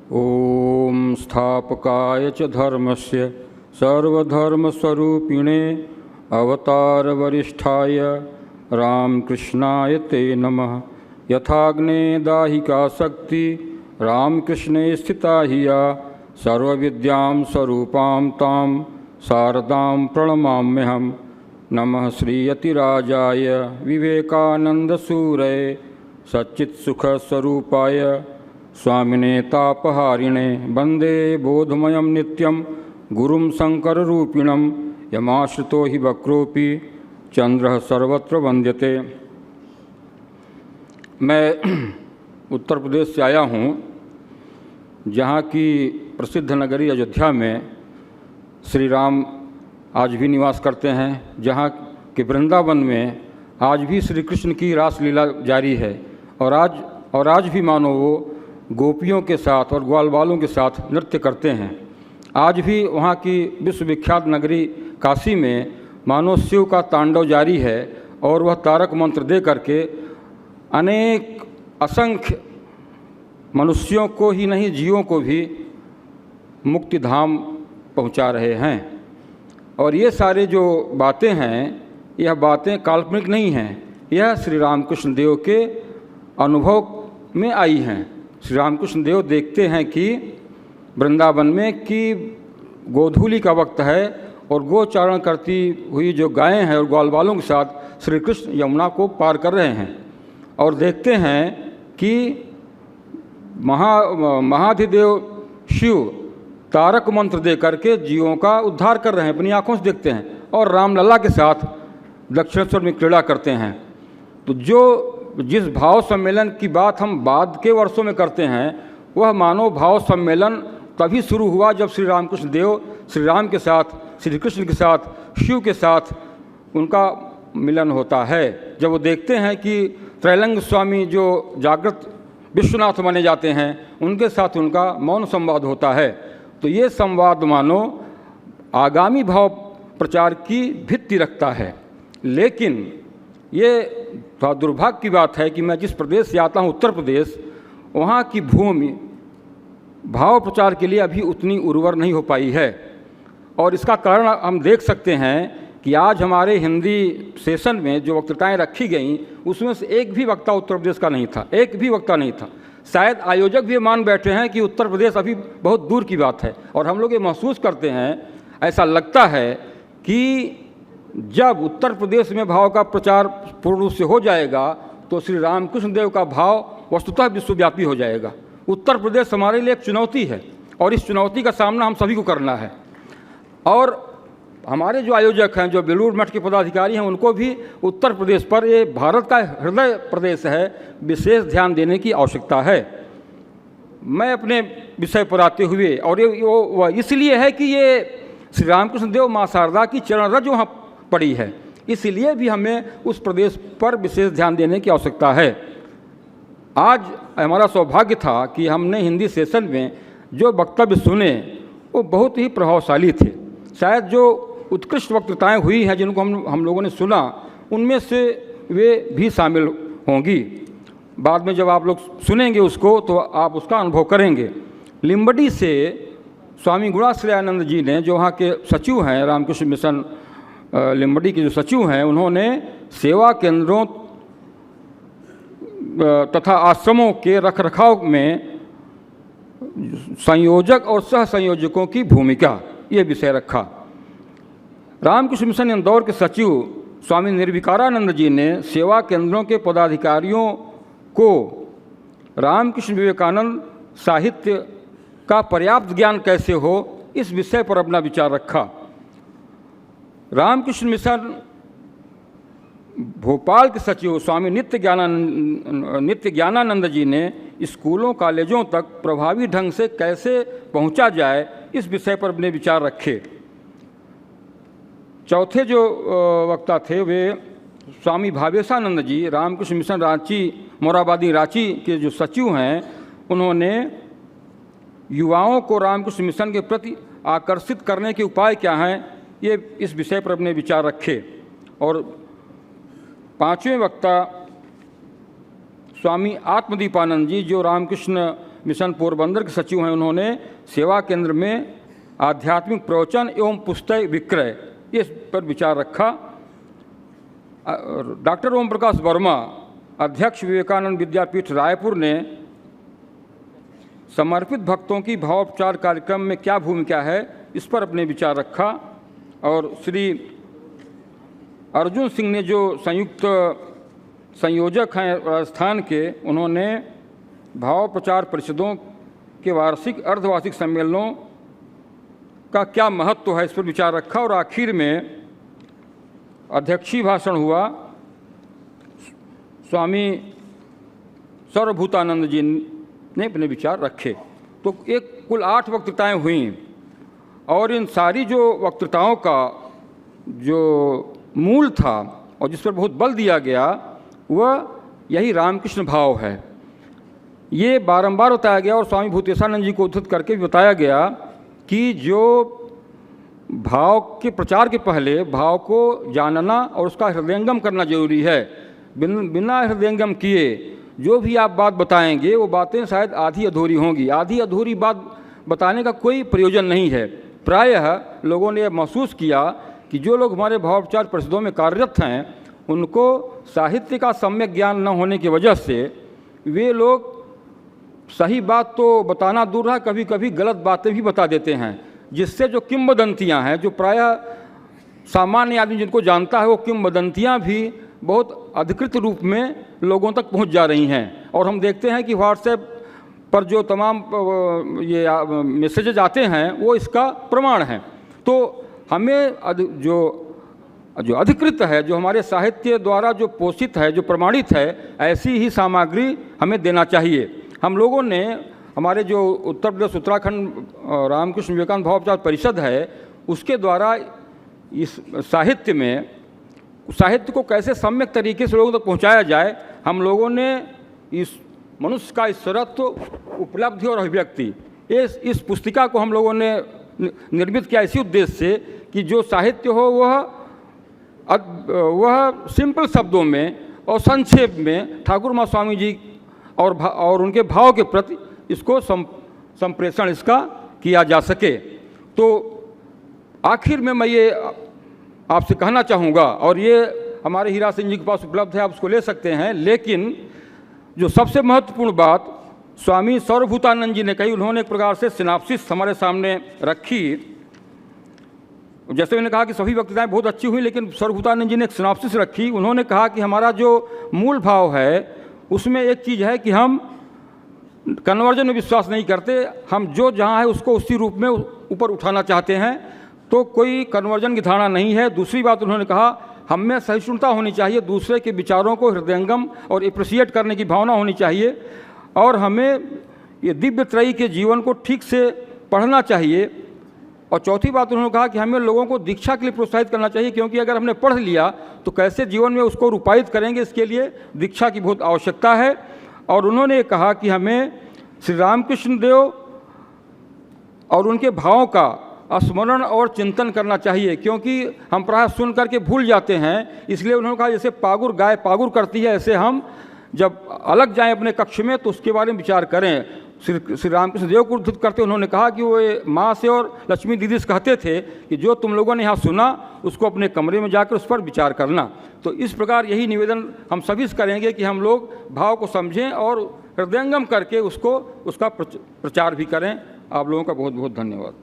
ॐ स्थापकाय च धर्मस्य सर्वधर्मस्वरूपिणे अवतारवरिष्ठाय रामकृष्णाय ते नमः। यथाग्ने दाहिका शक्ति रामकृष्णे स्थिता हि या सर्वविद्यां स्वरूपां तां शारदां प्रणमाम्यहम्। नमः श्रीयतिराजाय विवेकानन्दसूरये सच्चित्सुखस्वरूपाय स्वामिने तापहारिणे वन्दे बोधमयं नित्यं गुरुं शङ्कररूपिणं यमाश्रितो हि वक्रोऽपि चन्द्रः सर्वत्र वन्द्यते। मैं उत्तर प्रदेश से आया हूँ, जहाँ की प्रसिद्ध नगरी अयोध्या में श्री राम आज भी निवास करते हैं, जहाँ के वृंदावन में आज भी श्री कृष्ण की रासलीला जारी है और आज भी मानो वो गोपियों के साथ और ग्वालवालों के साथ नृत्य करते हैं। आज भी वहाँ की विश्वविख्यात नगरी काशी में मानो शिव का तांडव जारी है और वह तारक मंत्र दे करके अनेक असंख्य मनुष्यों को ही नहीं जीवों को भी मुक्ति धाम पहुँचा रहे हैं। और ये सारे जो बातें हैं, यह बातें काल्पनिक नहीं हैं, यह श्री रामकृष्ण देव के अनुभव में आई हैं। श्री रामकृष्ण देव देखते हैं कि वृंदावन में कि गोधूली का वक्त है और गोचारण करती हुई जो गायें हैं और ग्वालवालों के साथ श्री कृष्ण यमुना को पार कर रहे हैं, और देखते हैं कि महाधिदेव शिव तारक मंत्र दे करके जीवों का उद्धार कर रहे हैं, अपनी आँखों से देखते हैं, और रामलला के साथ दक्षिणेश्वर में क्रीड़ा करते हैं। तो जिस भाव सम्मेलन की बात हम बाद के वर्षों में करते हैं, वह मानव भाव सम्मेलन तभी शुरू हुआ जब श्री रामकृष्ण देव श्री राम के साथ, श्री कृष्ण के साथ, शिव के साथ उनका मिलन होता है। जब वो देखते हैं कि त्रैलंग स्वामी जो जागृत विश्वनाथ माने जाते हैं, उनके साथ उनका मौन संवाद होता है, तो ये संवाद मानो आगामी भाव प्रचार की भित्ति रखता है। लेकिन ये थोड़ा दुर्भाग्य की बात है कि मैं जिस प्रदेश से आता हूँ, उत्तर प्रदेश, वहाँ की भूमि भाव प्रचार के लिए अभी उतनी उर्वर नहीं हो पाई है। और इसका कारण हम देख सकते हैं कि आज हमारे हिंदी सेशन में जो वक्तृताएँ रखी गईं, उसमें से एक भी वक्ता उत्तर प्रदेश का नहीं था, एक भी वक्ता नहीं था। शायद आयोजक भी मान बैठे हैं कि उत्तर प्रदेश अभी बहुत दूर की बात है, और हम लोग ये महसूस करते हैं, ऐसा लगता है कि जब उत्तर प्रदेश में भाव का प्रचार पूर्ण रूप से हो जाएगा तो श्री रामकृष्ण देव का भाव वस्तुतः विश्वव्यापी हो जाएगा। उत्तर प्रदेश हमारे लिए एक चुनौती है और इस चुनौती का सामना हम सभी को करना है। और हमारे जो आयोजक हैं, जो बेलूर मठ के पदाधिकारी हैं, उनको भी उत्तर प्रदेश पर, ये भारत का हृदय प्रदेश है, विशेष ध्यान देने की आवश्यकता है। मैं अपने विषय पर आते हुए, और ये इसलिए है कि ये श्री रामकृष्ण देव माँ शारदा की चरण रज वहाँ पड़ी है, इसलिए भी हमें उस प्रदेश पर विशेष ध्यान देने की आवश्यकता है। आज हमारा सौभाग्य था कि हमने हिंदी सेशन में जो वक्तव्य सुने वो बहुत ही प्रभावशाली थे। शायद जो उत्कृष्ट वक्तृताएँ हुई हैं जिनको हम लोगों ने सुना, उनमें से वे भी शामिल होंगी। बाद में जब आप लोग सुनेंगे उसको तो आप उसका अनुभव करेंगे। लिम्बडी से स्वामी गुणाश्रयानंद जी ने, जो वहाँ के सचिव हैं, रामकृष्ण मिशन लिम्बडी के जो सचिव हैं, उन्होंने सेवा केंद्रों तथा आश्रमों के रखरखाव में संयोजक और सह संयोजकों की भूमिका, ये विषय रखा। रामकृष्ण मिशन इंदौर के सचिव स्वामी निर्विकारानंद जी ने सेवा केंद्रों के पदाधिकारियों को रामकृष्ण विवेकानंद साहित्य का पर्याप्त ज्ञान कैसे हो, इस विषय पर अपना विचार रखा। रामकृष्ण मिशन भोपाल के सचिव स्वामी नित्य ज्ञानानंद जी ने स्कूलों कॉलेजों तक प्रभावी ढंग से कैसे पहुंचा जाए, इस विषय पर अपने विचार रखे। चौथे जो वक्ता थे वे स्वामी भावेशानंद जी, रामकृष्ण मिशन रांची, मोराबादी रांची के जो सचिव हैं, उन्होंने युवाओं को रामकृष्ण मिशन के प्रति आकर्षित करने के उपाय क्या हैं, ये इस विषय पर अपने विचार रखे। और पांचवें वक्ता स्वामी आत्मदीपानंद जी, जो रामकृष्ण मिशन पोरबंदर के सचिव हैं, उन्होंने सेवा केंद्र में आध्यात्मिक प्रवचन एवं पुस्तक विक्रय इस पर विचार रखा। डॉक्टर ओम प्रकाश वर्मा, अध्यक्ष विवेकानंद विद्यापीठ रायपुर ने समर्पित भक्तों की भावोपचार कार्यक्रम में क्या भूमिका है इस पर अपने विचार रखा। और श्री अर्जुन सिंह ने जो संयुक्त संयोजक हैं राजस्थान के, उन्होंने भाव प्रचार परिषदों के वार्षिक अर्धवार्षिक सम्मेलनों का क्या महत्व है इस पर विचार रखा। और आखिर में अध्यक्षीय भाषण हुआ, स्वामी सर्वभूतानंद जी ने अपने विचार रखे। तो एक कुल 8 वक्तृताएं हुईं और इन सारी जो वक्तृताओं का जो मूल था और जिस पर बहुत बल दिया गया वह यही रामकृष्ण भाव है। ये बारंबार बताया गया और स्वामी भूतेशानंद जी को उद्धृत करके भी बताया गया कि जो भाव के प्रचार के पहले भाव को जानना और उसका हृदयंगम करना जरूरी है। बिना हृदयंगम किए जो भी आप बात बताएंगे वो बातें शायद आधी अधूरी होंगी। आधी अधूरी बात बताने का कोई प्रयोजन नहीं है। प्रायः लोगों ने महसूस किया कि जो लोग हमारे भावोपचार परिषदों में कार्यरत हैं उनको साहित्य का सम्यक ज्ञान न होने की वजह से वे लोग सही बात तो बताना दूर है, कभी कभी गलत बातें भी बता देते हैं, जिससे जो किंवदंतियां हैं, जो प्रायः सामान्य आदमी जिनको जानता है, वो किंवदंतियां भी बहुत अधिकृत रूप में लोगों तक पहुंच जा रही हैं। और हम देखते हैं कि व्हाट्सएप पर जो तमाम ये मैसेजेज आते हैं वो इसका प्रमाण हैं। तो हमें जो अधिकृत है, जो हमारे साहित्य द्वारा जो पोषित है, जो प्रमाणित है, ऐसी ही सामग्री हमें देना चाहिए। हम लोगों ने हमारे जो उत्तर प्रदेश उत्तराखंड रामकृष्ण विवेकानंद भावोपचार परिषद है उसके द्वारा इस साहित्य को कैसे सम्यक तरीके से लोगों तक पहुंचाया जाए, हम लोगों ने इस मनुष्य का ईश्वरत्व, उपलब्धि और अभिव्यक्ति इस पुस्तिका को हम लोगों ने निर्मित किया इसी उद्देश्य से कि जो साहित्य हो वह सिंपल शब्दों में और संक्षेप में ठाकुर माँ स्वामी जी और उनके भाव के प्रति इसको संप्रेषण इसका किया जा सके। तो आखिर में मैं ये आपसे कहना चाहूँगा, और ये हमारे हीरा सिंह जी के पास उपलब्ध है, आप उसको ले सकते हैं, लेकिन जो सबसे महत्वपूर्ण बात स्वामी सर्वभूतानंद जी ने कही, उन्होंने एक प्रकार से सिनाप्सिस हमारे सामने रखी। जैसे मैंने कहा कि सभी वक्तृताएं बहुत अच्छी हुई, लेकिन सर्वभूतानंद जी ने एक सिनाप्सिस रखी। उन्होंने कहा कि हमारा जो मूल भाव है उसमें एक चीज़ है कि हम कन्वर्जन में विश्वास नहीं करते, हम जो जहाँ है उसको उसी रूप में ऊपर उठाना चाहते हैं, तो कोई कन्वर्जन की धारणा नहीं है। दूसरी बात उन्होंने कहा हम में सहिष्णुता होनी चाहिए, दूसरे के विचारों को हृदयंगम और एप्रिशिएट करने की भावना होनी चाहिए, और हमें ये दिव्य त्रयी के जीवन को ठीक से पढ़ना चाहिए। और चौथी बात उन्होंने कहा कि हमें लोगों को दीक्षा के लिए प्रोत्साहित करना चाहिए, क्योंकि अगर हमने पढ़ लिया तो कैसे जीवन में उसको रूपायित करेंगे, इसके लिए दीक्षा की बहुत आवश्यकता है। और उन्होंने कहा कि हमें श्री रामकृष्ण देव और उनके भावों का स्मरण और चिंतन करना चाहिए, क्योंकि हम प्रायः सुन करके भूल जाते हैं। इसलिए उन्होंने कहा जैसे पागुर गाय पागुर करती है, ऐसे हम जब अलग जाएं अपने कक्ष में तो उसके बारे में विचार करें। श्री रामकृष्ण देव को उद्धृत करते उन्होंने कहा कि वो माँ से और लक्ष्मी दीदी से कहते थे कि जो तुम लोगों ने यहाँ सुना उसको अपने कमरे में जाकर उस पर विचार करना। तो इस प्रकार यही निवेदन हम सभी से करेंगे कि हम लोग भाव को समझें और हृदयंगम करके उसका प्रचार भी करें। आप लोगों का बहुत बहुत धन्यवाद।